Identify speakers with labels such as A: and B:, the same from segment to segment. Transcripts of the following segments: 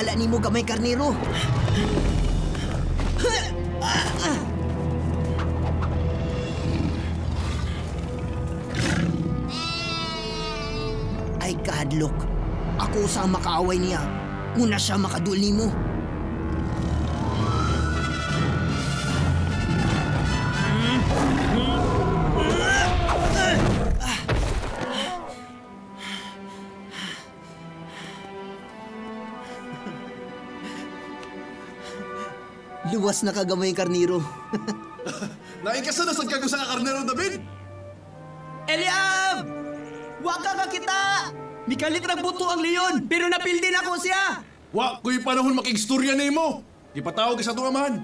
A: bahala nimo gamay karnero. Ay kahadlok. Ako sa makaaway niya. Una siya makadul nimo. Luwas na kagamay karnero.
B: Naikasa na sa kago sa karnero, David?
C: Eliab! Waka ka kita! Mikalit ng buto ang leon, pero napildi na ko siya!
B: Wa, kuy panahon makigstorya na mo. Ipatawag ka sa itong amahan.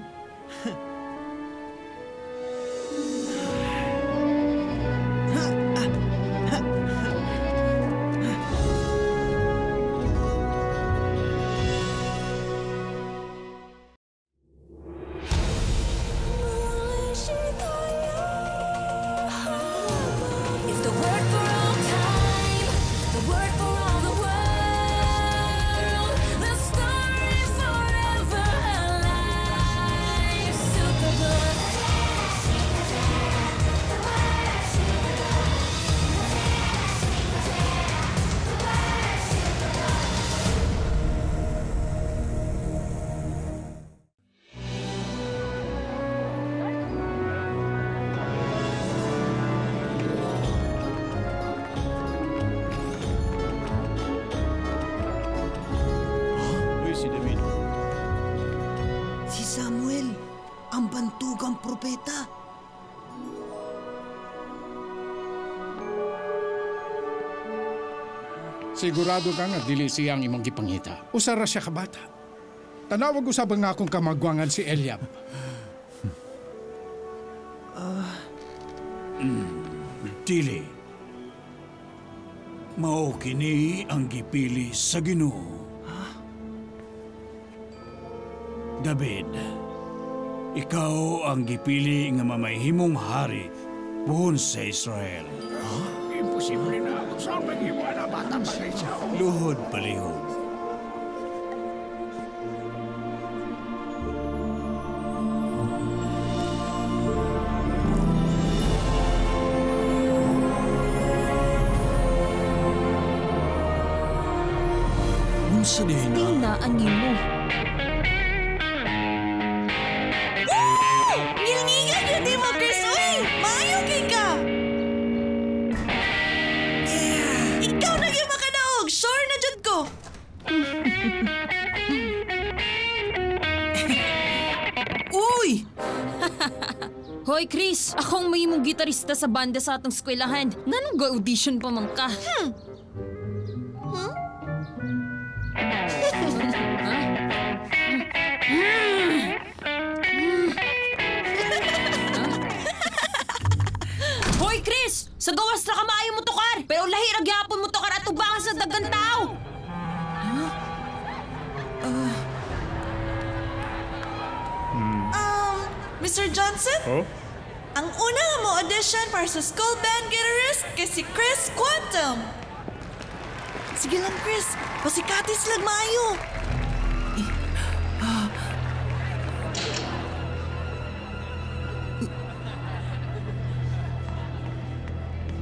A: Propeta.
D: Sigurado ka nga dili siyang imong gipangita. Usara siya ka bata. Tanawag usabang nga akong kamagwangan si Eliab.
E: Dili. Mao kini ang gipili sa Ginoo. David, ikaw ang gipili nga mamayhimong hari buhon sa Israel.
D: Imposible na ako sa pag-iwa na bata pa kayo siya.
E: Luhod palihog. Unsa din na?
F: Tinaan nimo.
G: Ngilngigan yun di mo, Chris! Uy! Maayo kay ka! Ikaw na yung makadaog! Sure na dyan ko! Uy!
F: Hoy, Chris! Akong may mong gitarista sa banda sa atong eskwelahan. Nganong ga-audition pa man ka? Hoy, Chris! Sa gawas na ka maayo mo tukar! Pero lahi ra gyapon mo tukar at tubangan sa dagang tao!
G: Mr. Johnson?
D: Oh?
G: Ang una nga mo audition para sa school band guitarist kay si Chris Quantum. Sige lang, Chris. Pasikatis lang maayo.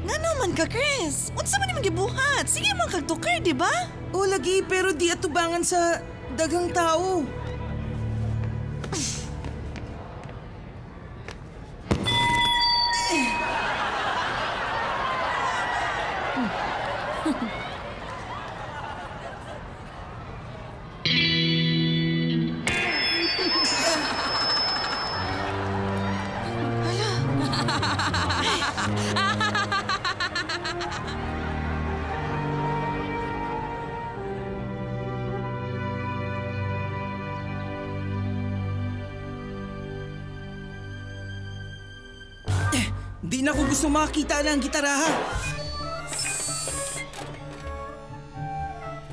G: Nga naman ka, Chris. Unsa man imong gibuhat? Sige man kagtukar, di ba?
H: O lagi, pero di atubangan sa daghang tao. Di na ko gusto makita ng gitaraha.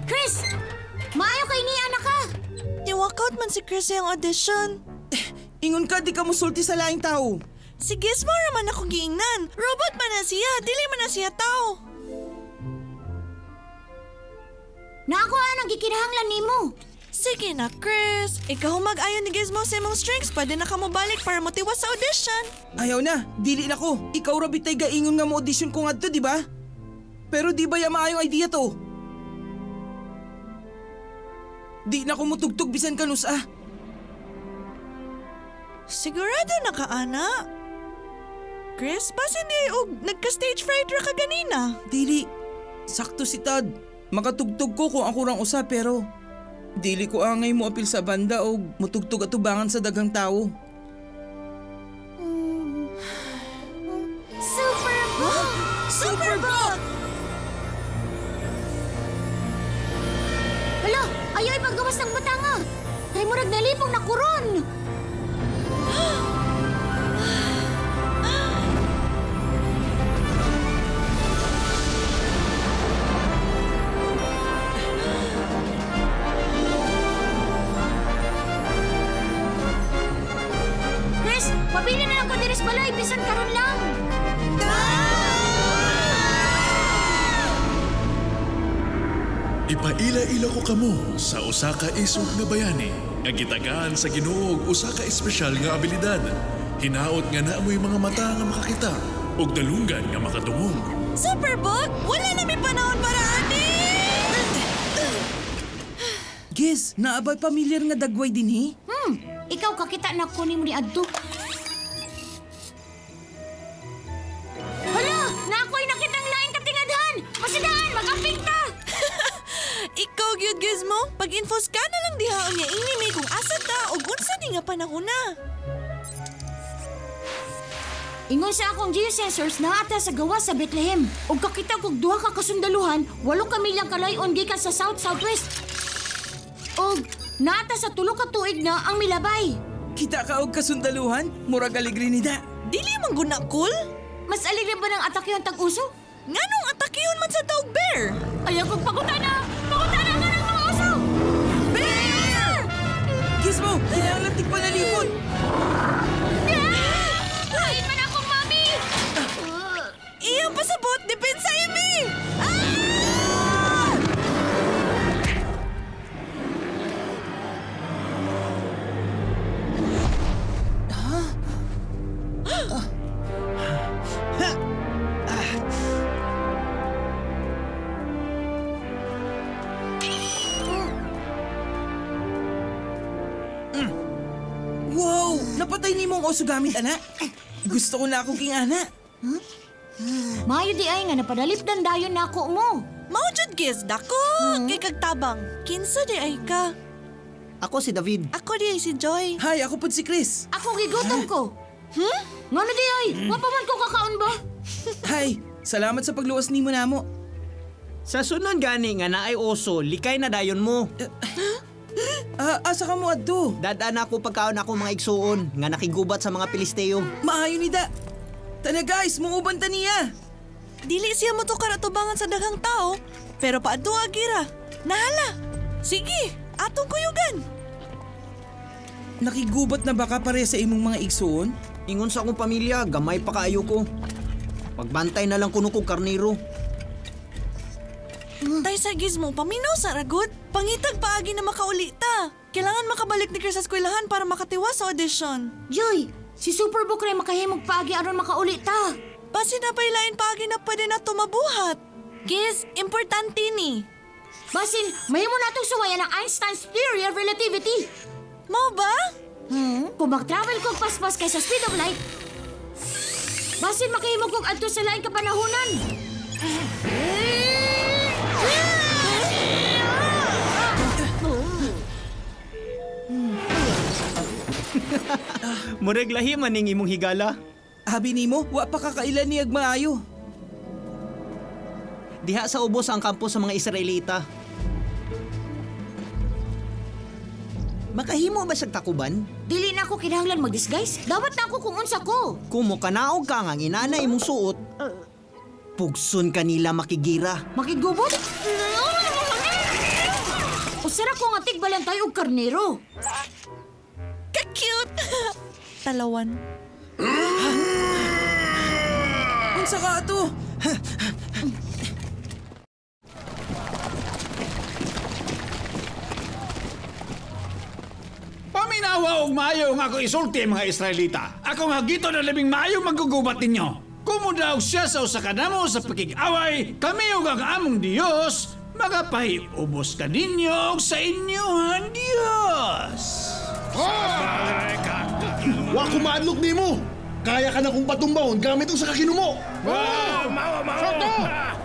F: Chris! Maayo kay ni anak ka!
G: I-walkout man si Chris yung audition.
H: Ingon ka, di ka musulti sa laing tao.
G: Si Gizmo man akong giingnan. Robot man na siya. Dili man na siya tao.
F: Naako ang gikinahanglan nimo.
G: Sige na, Chris. Ikaw mag-ayon ni Gizmo sa imong strings. Pwede na ka mo balik para motiwas sa audition.
H: Ayaw na, dili na ko. Ikaw ra bitay gaingon nga mo audition ko ngadto, di ba? Pero di ba ya maayong idea to? Di na ko mutugtog bisan kanus ah.
G: Sigurado na ka, ana? Chris, basin ni og nagka-stage fright ra ka ganina.
H: Dili, sakto si Tad. Makatugtog ko kung ako rang usa pero dili ko angay mo apil sa banda o mutugtog atubangan sa daghang tao.
G: Superbook! Superbook!
I: Hala, ayaw ipagawas ng batanga. Kay murag nalipong na kuron. Chris, pabili na lang ko diris balay, bisan karon lang.
J: Ipaila-ila ko kamo sa usa ka isog nga bayani nga gitagaan sa Ginoo og usa ka espesyal nga abilidad. Hinaot nga naamoy mga mata nga makakita ug dalunggan nga makatungog.
G: Superbook! Wala na may panahon para ani!
H: Giz, naabay pamilyar nga dagway dinhi?
I: Ikaw kakita na ko ni mo ni Adto. Hala, na ako'y nakitang laing katingadhan. Masidaan, mag-amping ta.
G: Ikaw, gyud Gizmo. Pag-infos ka na lang dihaon niya inimi kung asa ta o unsa di nga panahona.
I: Ingon sa akong geosensors na ata sa gawa sa Bethlehem. Ug kakita kog duha ka kasundaluhan, 8 kamilyang kalayon gikan sa south-southwest. Og naata sa 3 ka tuig na ang milabay.
H: Kita ka og kasundaluhan? Murag aligri ni da.
G: Dili man guna cool?
I: Mas aligre ba ng atake yung tag-uso?
G: Nganong atakihon man sa dog bear?
I: Ayaw kong pagutana! Pagutana ka ng mga uso!
G: Bear!
H: Gizmo, kinahanglan tigpanalipon.
I: Lain man akong mami!
G: Iyang pasabot, depensa imi!
H: Wow! Napatay ni mong oso gamit, ana. Gusto ko na akong king ana.
I: Mayo di ay nga napadalipdan dayon na ako mo.
G: Maujud Giz, dako! Kay kagtabang. Kinsa di ay ka?
C: Ako si David.
G: Ako di ay si Joy.
H: Hi, ako po si Chris.
I: Ako gigutom ko. Ngano di ay? Mapaman ko kakaon ba?
H: Hi, salamat sa pagluwas nimo namo.
C: Sa sunon gani nga naay oso, likay na dayon mo.
H: Asa ka mo adto?
C: Dadaan ako pagkaon ako mga igsuon nga nakigubat sa mga Pilisteo.
H: Maayo ni da. Tana guys, muuban ta niya.
G: Dili siya mo to karatubangan sa daghang tao, pero paadto agira. Nahala. Sige, atong kuyugan.
H: Nakigubat na baka pare sa imong mga igsuon?
C: Ingon sa akong pamilya, gamay pa kaayo ko. Pagbantay na lang kuno kog karnero.
G: Tay sa Gizmo, paminaw sa ragot. Pangitag paagi na makauli ta. Kailangan makabalik ni Chris sa eskwelahan para makatiwas sa audition.
I: Joy, si Superbook rin makahimog paagi aron makauli ta.
G: Basi na pailain paagi na pwede na tumabuhat. Giz, importante ni.
I: Basin, may mo natong suwayan ang Einstein's theory of relativity.
G: Mo ba?
I: Kung mag-travel kong paspas kaysa speed of light, basin makahimog kong adto sa laing kapanahunan.
C: Murag lahi man ning imong higala.
H: Abi nimo, wa pa kakailan ni agmaayo.
C: Diha sa ubos ang kampo sa mga Israelita. Makahimo ba sa takuban?
I: Dili na ako kinahanglan mag-disguise. Dapat na ako kung unsa ko.
C: Kung mo kanaog ka nga inana imong suot, pugson kanila makigira.
I: Makigubot? Usara ko nga tigbalantay og karnero.
G: Ka-cute! Talawan.
H: Unsa ka ato?
E: Tanawa og maayo nga ako isulti mga Israelita. Ako nga gito na labing maayo maggugubat ninyo. Kumudaog siya sa usa ka namo sa pakig-away, kami ug ang among Dios magapahiubos ka ninyo sa inyohan Dios.
B: Wa ko maadlok nimo. Kaya ka na kong patumbahon gamit ang sa kakinumo.
E: Soto!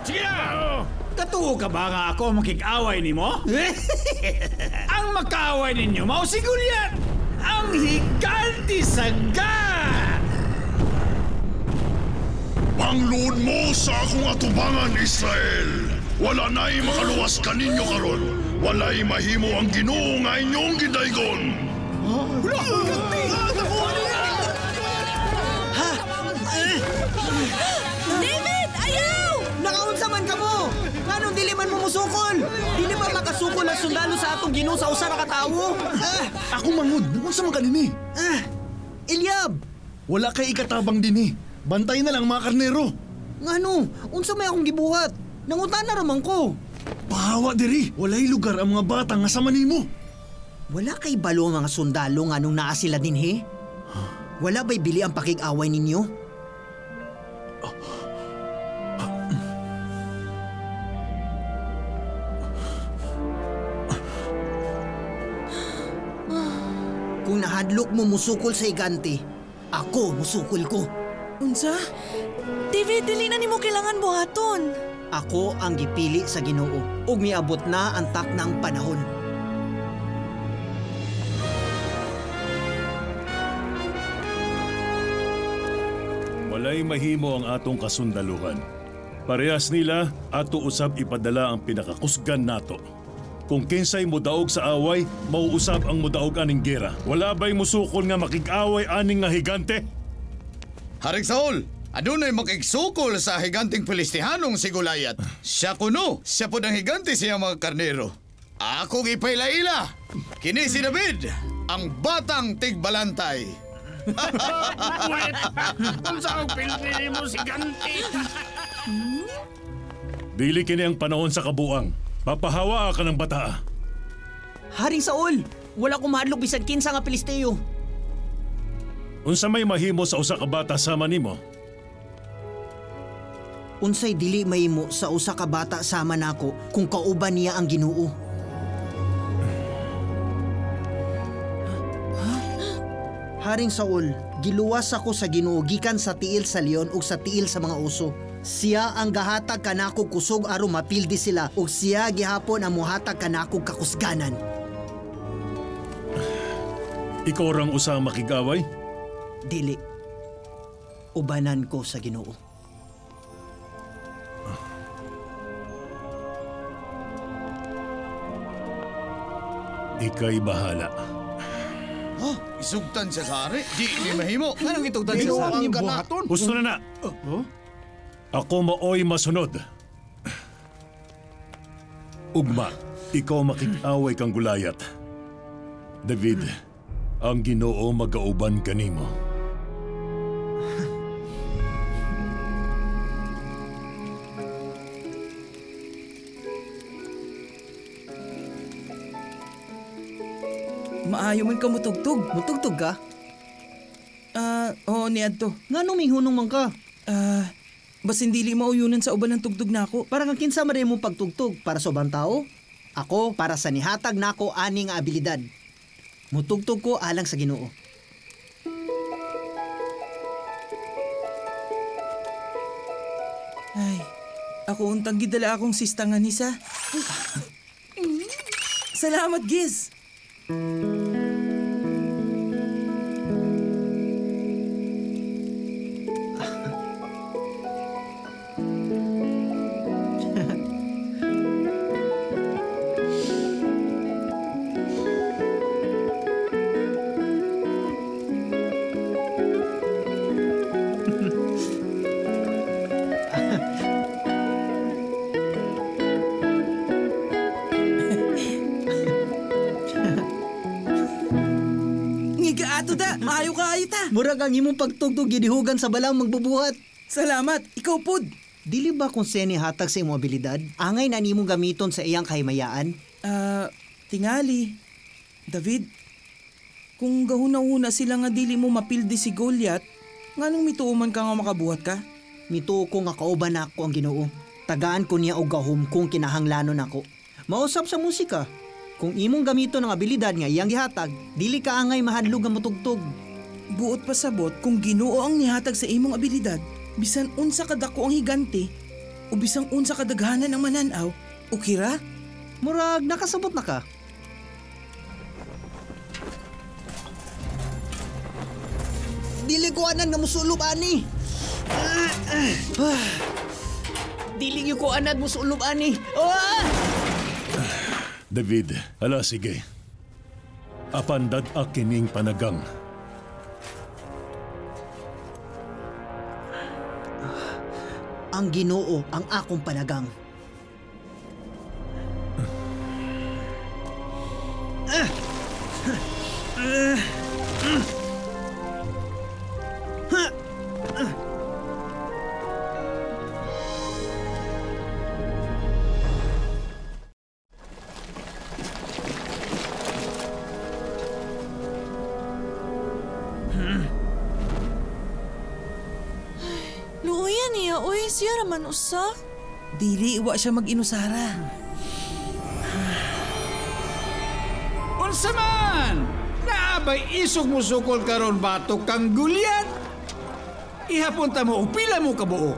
E: Sige na! Katuo ka ba nga ako makig-away nimo? Ang makaaway ninyo mao si Goliath, ang higante sa Gath!
J: Pangluod mo sa akong atubangan, Israel. Wala na'y makaluwas ka ninyo karon. Wala'y mahimo ang Ginoo nga inyong gidaygon.
G: David, ayaw!
C: Nakaunsa man ka mo! Nganong dili man mo musukol? Dili ba makasukol ang sundalo sa atong Ginoo sa usa ra ka tawo?
B: Ako mangod, unsa man kanini?
C: Eliab!
B: Wala kay ikatabang dinhi. Bantay na lang mga karnero.
C: Ngano? Unsa may akong gibuhat? Nangutana raman ko.
B: Pahawa diri, walay lugar ang mga bata nga sama nimo.
C: Wala kay balo ang mga sundalo nganong naa sila dinhi? Wala ba'y bili ang pakig-away ninyo? Kung nahadlok mo musukol sa higante, ako musukol ko.
G: Unsa? David, dili na nimo kailangan buhaton.
C: Ako ang gipili sa Ginoo ug miabot na ang taknang panahon.
K: Walay mahimo ang atong kasundaluhan. Parehas nila ato usab ipadala ang pinakakusgan nato. Kung kinsay mudaog sa away, mauusab ang mudaog aning gera. Wala ba'y musukol nga makig-away aning nga higante?
L: Haring Saul, adunay makigsukol sa higanting Filistihanong si Goliath. Siya kuno, siya po ng higante siya mga karnero. Ako ipaylaila, kini si David, ang batang tigbalantay.
E: Kung saan pilpili mo si Ganti?
K: Dili kini ang panahon sa kabuang. Papahawa ka ng bata.
C: Haring Saul, wala ko mahadlok bisan kinsa nga Pilisteo.
K: Unsa may mahimo sa usa ka bata sama nimo?
C: Unsay dili mahimo sa usa ka bata sama nako kung kauban niya ang Ginoo. Haring Saul, giluwas ako sa Ginoo gikan sa tiil sa leon ug sa tiil sa mga uso. Siya ang gahatag kanako kusog aron mapildi sila ug siya gihapon ang muhatag kanako kakusganan.
K: Ikaw rang usa makig-away?
C: Dili. Ubanan ko sa Ginoo.
K: Ika'y bahala.
L: Isugtan siya sa ari. Di mahimo.
C: Anong itugtan siya sa ari?
K: Gusto na. Ako maoy masunod. Ugma, ikaw makig-away kang Goliath. David, ang Ginoo magauban kanimo.
H: Maayo man ka mutugtog.
C: Mutugtog ka?
H: Oo, niadto.
C: Ngano minghunong man ka?
H: Basin dili mauyunan sa uban ng tugtog nako.
C: Para kang kinsa man mo pagtugtog para sa ubang tao? Ako para sa nihatag nako ani nga abilidad. Mutugtog ko alang sa Ginoo.
H: Ay, ako untang gidala akong sistangan isa. Salamat, Giz. Ato da, maayo ka ayita.
C: Murag ang imong pagtugtog gidihugan sa balang magbubuhat.
H: Salamat, ikaw pod.
C: Dili ba kung seni hatag sa imong abilidad? Angay na nimong gamiton sa iyang kahimayaan?
H: Tingali. David, Kung gahuna-huna sila nga dili mo mapildi si Goliath, nganong mituuman ka nga makabuhat ka?
C: Mituo ko nga kauban ako ang Ginoo. Tagaan ko niya og gahom kung kinahanglanon ako. Mausap sa musika. Kung imong gamito ng abilidad nga iyang gihatag, dili ka angay mahadlog nga mutugtog.
H: Buot pasabot kung Ginoo ang nihatag sa imong abilidad, bisan unsa kadako ang higante, o bisang unsa kadaghanan ang mananaw, ukira?
C: Murag nakasabot na ka. Dili ko anan nga musulob ani. Dili ko anan musulob ani.
K: David, ala sige. Apandad akining panagang.
C: Ang Ginoo ang akong panagang.
G: Luuyan niya, uy, siya raman usa.
H: Dili, wa siya mag-inusara.
E: Unsa man? Naabay isog mo sukol karon batok kang Goliath. Ihapon ta mo upila mo kabuo.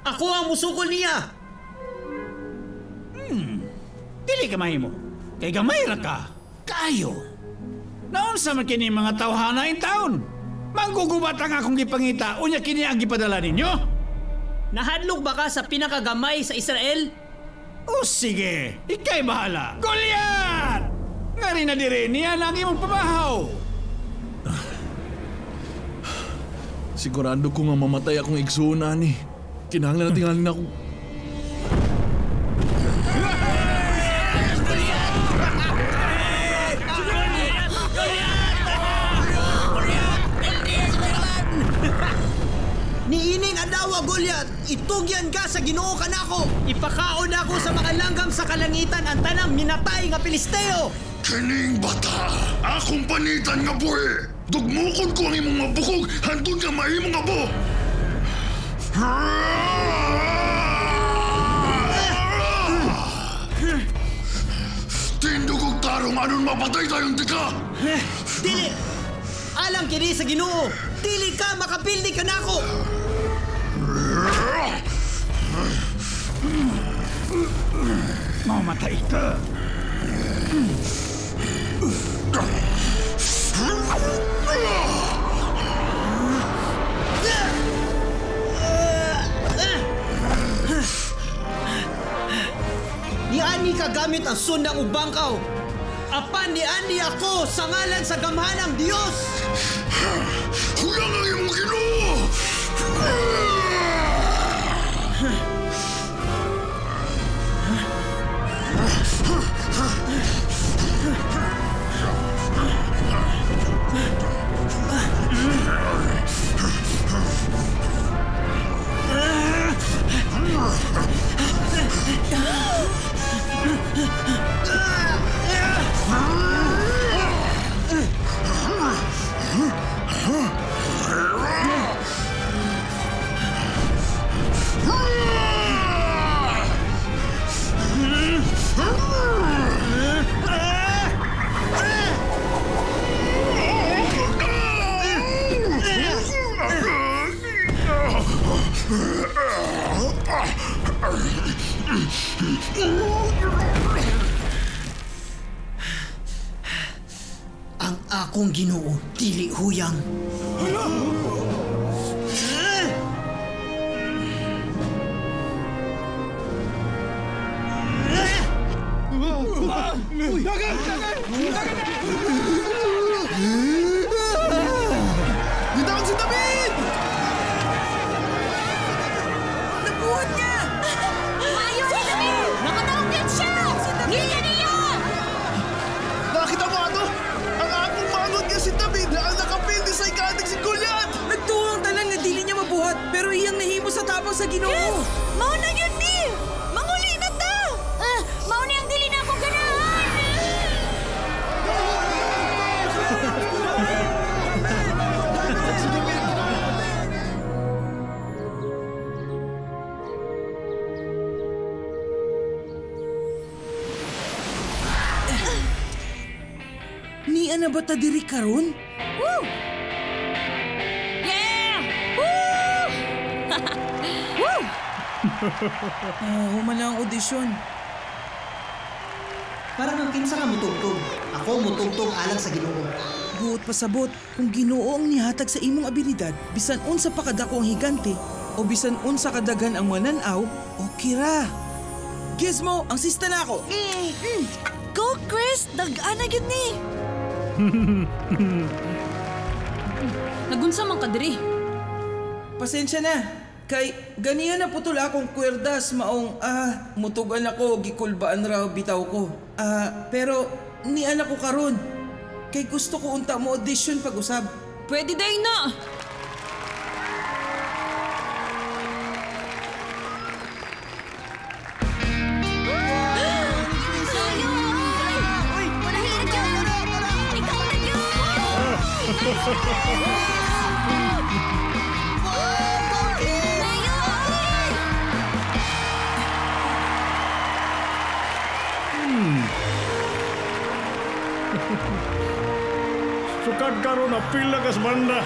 C: Ako ang musukol niya.
E: Dili ka mahimo. Kay gamay ra ka. Kayo. Naunsa man kini mga tawhana in taon? Manggugubat ang akong gipangita, unya kini ang gipadala ninyo?
C: Nahadlok ba ka sa pinakagamay sa Israel?
E: O sige, ikay bahala. Goliath! Nga rin na dire niya ang imong pamahaw.
B: Sigurado ko nga mamatay akong igsuuna ni. Kinahanglan na tingalin ako.
C: Niining adawa, Goliath! Itugyan ka sa Ginoo kanako! Ipakaon ako sa mga langgam sa kalangitan ang tanang minatay nga Pilisteo!
J: Kining bata, akong panitan nga buhi. Dugmukon ko ang imong mabukog, hantun ka mahimong abo. Tindugog tarong anon mapatay tayong tika.
C: Dili! Alang kini sa Ginoo! Dili ka makapildi kanako!
E: Mamatay ka.
C: Ni ani ka gamit ang sundang ug bangkaw. Apan ni ani ako sa ngalan sa gamhanang Dios.
J: Hulang ang imong Ginoo!
C: Ang akong Ginoo dili huyang.
B: Gitawag si David!
G: Nabuhat niya!
I: Ayaw ni David! Nakatawag din siya! Ngilya niya!
B: Nakita mo ato? Ang akong manod nga si David na ang nakapildi sa ikadig si Goliath!
H: Nagtuwang tanan nga dili niya mabuhat, pero iyang nahimo sa tapang sa Ginoo.
G: Yes! Mauna yun ni! Manguli na ta!
I: Mauni ang dili na akong ganahan!
H: Ganian na ba ta diri karon?
F: Woo! Yeah! Woo! Woo!
H: Human na ang audisyon.
C: Parang ang kinsa ka mutugtog. Ako mutugtog alang sa Ginoo.
H: Buot pasabot, kung Ginoo ang nihatag sa imong abilidad, bisan unsa pa kadako ang higante, o bisan unsa kadagan ang mananaw, okay ra. Gizmo, ang sista na ako.
G: Go, Chris! Dag-ana gid ni!
F: Nagunsa man ka diri.
H: Pasensya na. Kay ganiyan na putol akong kwerdas maong mutugan ako gikulbaan raw bitaw ko. Pero ni anak ko karon. Kay gusto ko unta mo audition pag-usab.
F: Pwede day na.
K: Sukad karon na pila kas banda.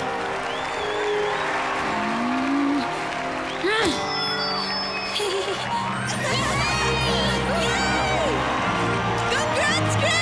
G: Congrats, Chris!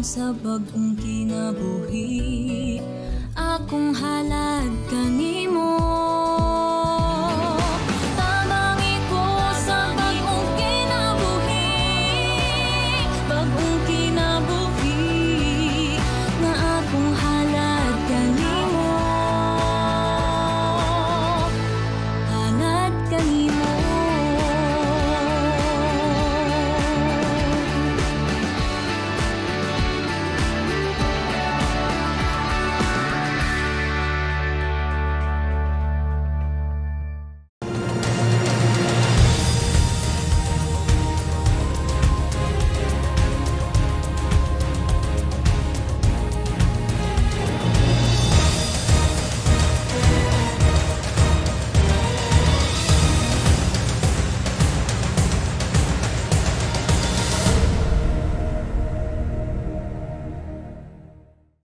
F: sa bagong kinabuhi, akong halad kanimo.